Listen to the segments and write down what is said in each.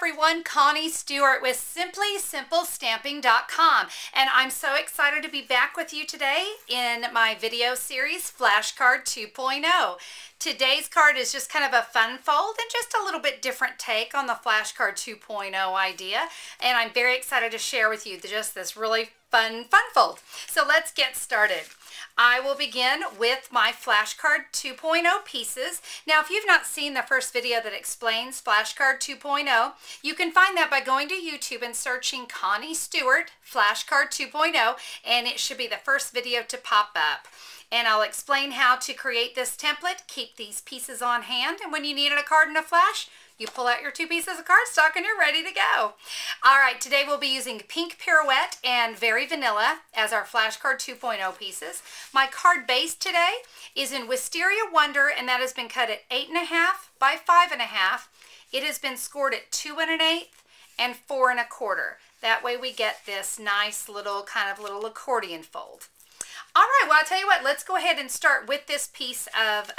everyone, Connie Stewart with SimplySimpleStamping.com, and I'm so excited to be back with you today in my video series Flashcard 2.0. Today's card is just kind of a fun fold and just a little bit different take on the Flashcard 2.0 idea, and I'm very excited to share with you just this really fun fold. So let's get started. I will begin with my Flashcard 2.0 pieces. Now, if you've not seen the first video that explains Flashcard 2.0, you can find that by going to YouTube and searching Connie Stewart Flashcard 2.0, and it should be the first video to pop up. And I'll explain how to create this template, keep these pieces on hand, and when you need a card and a flash, you pull out your two pieces of cardstock and you're ready to go. All right, today we'll be using Pink Pirouette and Very Vanilla as our Flashcard 2.0 pieces. My card base today is in Wisteria Wonder, and that has been cut at 8.5 by 5.5. It has been scored at 2 1/8 and 4 1/4. That way we get this nice little little accordion fold. All right, well, I'll tell you what, let's go ahead and start with this piece of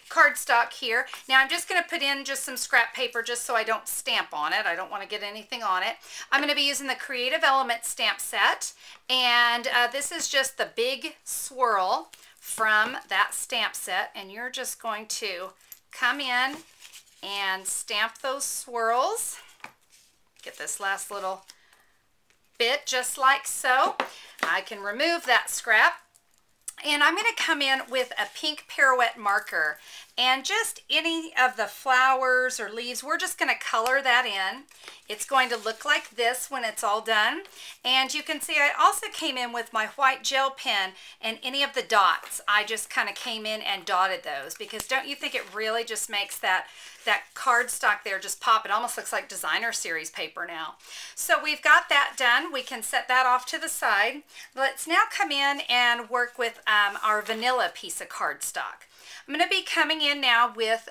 cardstock here. Now I'm just going to put in just some scrap paper just so I don't stamp on it. I don't want to get anything on it. I'm going to be using the Creative Elements stamp set, and this is just the big swirl from that stamp set, and you're just going to come in and stamp those swirls. Get this last little bit just like so. I can remove that scrap. And I'm going to come in with a pink Pirouette marker, and just any of the flowers or leaves, we're just going to color that in. It's going to look like this when it's all done. And you can see I also came in with my white gel pen, and any of the dots, I just kind of came in and dotted those, because don't you think it really just makes that cardstock there just pop? It almost looks like designer series paper now. So we've got that done. We can set that off to the side. Let's now come in and work with our vanilla piece of cardstock. I'm going to be coming in now with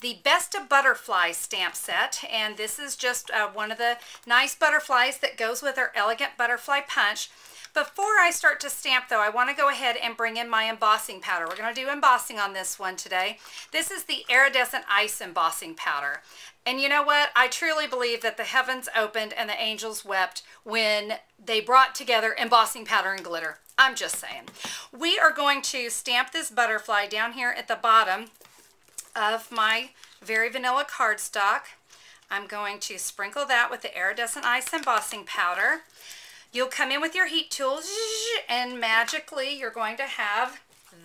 the Best of Butterflies stamp set, and this is just one of the nice butterflies that goes with our Elegant Butterfly Punch. Before I start to stamp though, I want to go ahead and bring in my embossing powder. We're going to do embossing on this one today. This is the Iridescent Ice embossing powder. And you know what? I truly believe that the heavens opened and the angels wept when they brought together embossing powder and glitter. I'm just saying. We are going to stamp this butterfly down here at the bottom of my Very Vanilla cardstock. I'm going to sprinkle that with the Iridescent Ice embossing powder. You'll come in with your heat tool, and magically you're going to have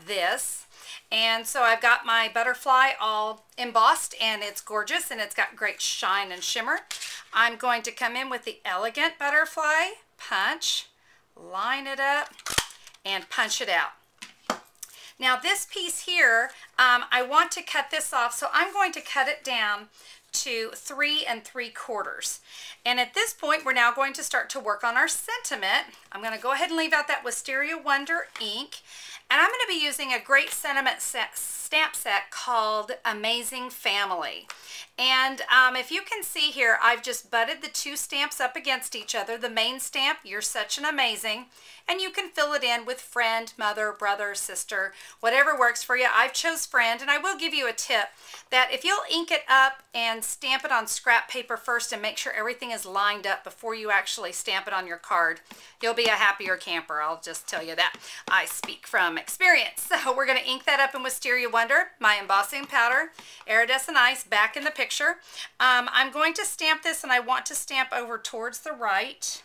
this. And so I've got my butterfly all embossed, and it's gorgeous, and it's got great shine and shimmer. I'm going to come in with the Elegant Butterfly Punch, line it up, and punch it out. Now this piece here, I want to cut this off, so I'm going to cut it down to 3 3/4. And at this point, we're now going to start to work on our sentiment. I'm going to go ahead and leave out that Wisteria Wonder ink, and I'm going to be using a great sentiment stamp set called Amazing Family. And if you can see here, I've just butted the two stamps up against each other. The main stamp, You're Such an Amazing, and you can fill it in with friend, mother, brother, sister, whatever works for you. I've chose friend, and I will give you a tip that if you'll ink it up and stamp it on scrap paper first and make sure everything is lined up before you actually stamp it on your card, you'll be a happier camper. I'll just tell you that. I speak from experience. So we're going to ink that up in Wisteria Wonder, my embossing powder, Iridescent Ice back in the picture. I'm going to stamp this, and I want to stamp over towards the right.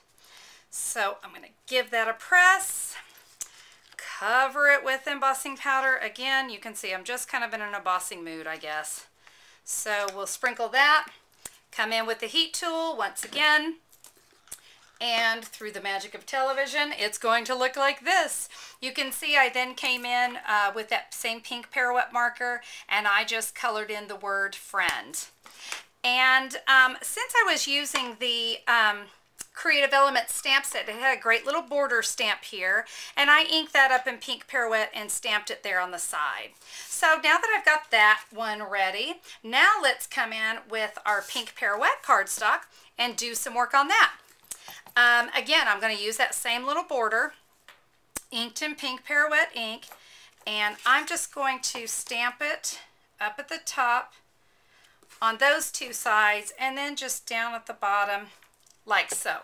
So I'm going to give that a press, cover it with embossing powder. Again, you can see I'm just kind of in an embossing mood, I guess. So we'll sprinkle that, come in with the heat tool once again, and through the magic of television, it's going to look like this. You can see I then came in with that same pink Pirouette marker, and I just colored in the word friend. And since I was using the Creative Elements stamp set, it had a great little border stamp here, and I inked that up in pink Pirouette and stamped it there on the side. So now that I've got that one ready, now let's come in with our pink Pirouette cardstock and do some work on that. Again, I'm going to use that same little border, inked in pink Pirouette ink, and I'm just going to stamp it up at the top on those two sides, and then just down at the bottom like so.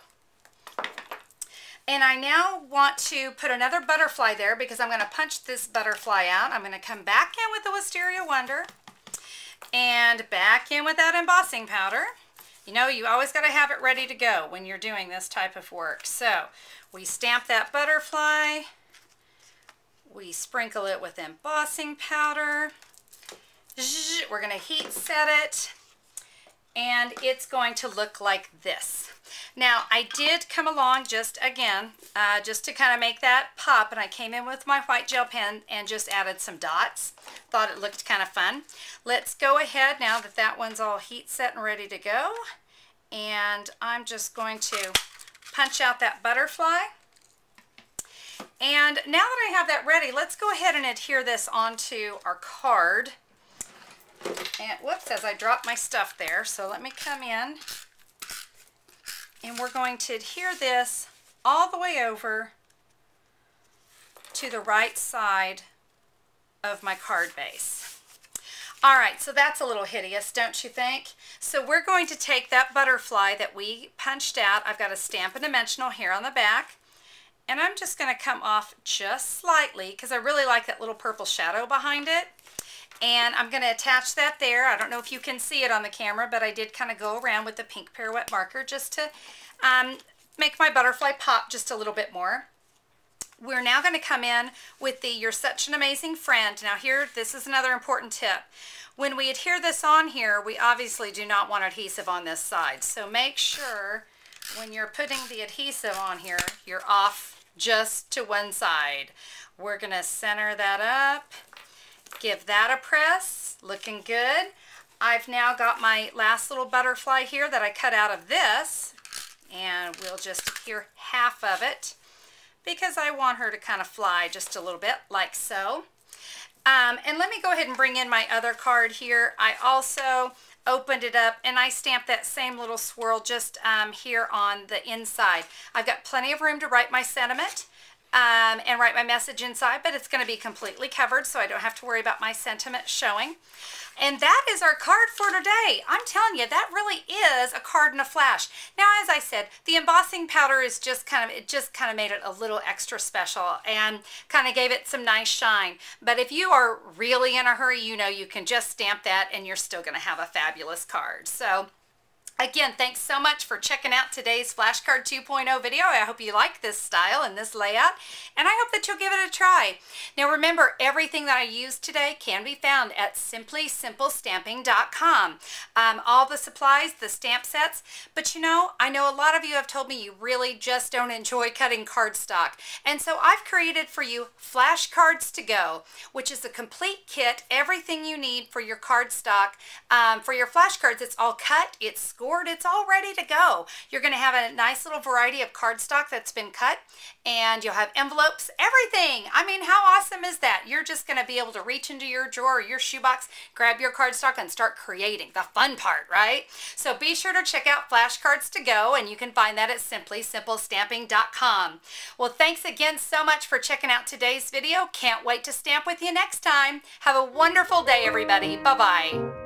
And I now want to put another butterfly there because I'm going to punch this butterfly out. I'm going to come back in with the Wisteria Wonder and back in with that embossing powder. You know, you always got to have it ready to go when you're doing this type of work. So we stamp that butterfly. We sprinkle it with embossing powder. We're going to heat set it. And it's going to look like this. Now, I did come along just again, just to kind of make that pop, and I came in with my white gel pen and just added some dots. Thought it looked kind of fun. Let's go ahead now that that one's all heat set and ready to go. And I'm just going to punch out that butterfly. And now that I have that ready, let's go ahead and adhere this onto our card. And whoops, as I dropped my stuff there, so let me come in and we're going to adhere this all the way over to the right side of my card base. All right, so that's a little hideous, don't you think? So we're going to take that butterfly that we punched out. I've got a Stampin' Dimensional here on the back, and I'm just going to come off just slightly because I really like that little purple shadow behind it. And I'm going to attach that there. I don't know if you can see it on the camera, but I did kind of go around with the pink Pirouette marker just to make my butterfly pop just a little bit more. We're now going to come in with the You're Such an Amazing Friend. Now here, this is another important tip. When we adhere this on here, we obviously do not want adhesive on this side. So make sure when you're putting the adhesive on here, you're off just to one side. We're going to center that up. Give that a press, looking good. I've now got my last little butterfly here that I cut out of this, and we'll just adhere half of it because I want her to kind of fly just a little bit like so. And let me go ahead and bring in my other card here. I also opened it up and I stamped that same little swirl just here on the inside. I've got plenty of room to write my sentiment. And write my message inside, but it's going to be completely covered so I don't have to worry about my sentiment showing. And that is our card for today. I'm telling you, that really is a card in a flash. Now, as I said, the embossing powder is just kind of made it a little extra special and kind of gave it some nice shine. But if you are really in a hurry, you know you can just stamp that and you're still going to have a fabulous card. So again, thanks so much for checking out today's Flashcard 2.0 video. I hope you like this style and this layout, and I hope that you'll give it a try. Now remember, everything that I used today can be found at simplysimplestamping.com. All the supplies, the stamp sets, but you know, I know a lot of you have told me you really just don't enjoy cutting cardstock, and so I've created for you Flashcards to Go, which is a complete kit, everything you need for your cardstock, for your flashcards. It's all cut, it's scored, it's all ready to go. You're going to have a nice little variety of cardstock that's been cut, and you'll have envelopes, everything. I mean, how awesome is that? You're just going to be able to reach into your drawer or your shoebox, grab your cardstock, and start creating. The fun part, right? So be sure to check out Flashcards to Go, and you can find that at simplysimplestamping.com. Well, thanks again so much for checking out today's video. Can't wait to stamp with you next time. Have a wonderful day, everybody. Bye-bye.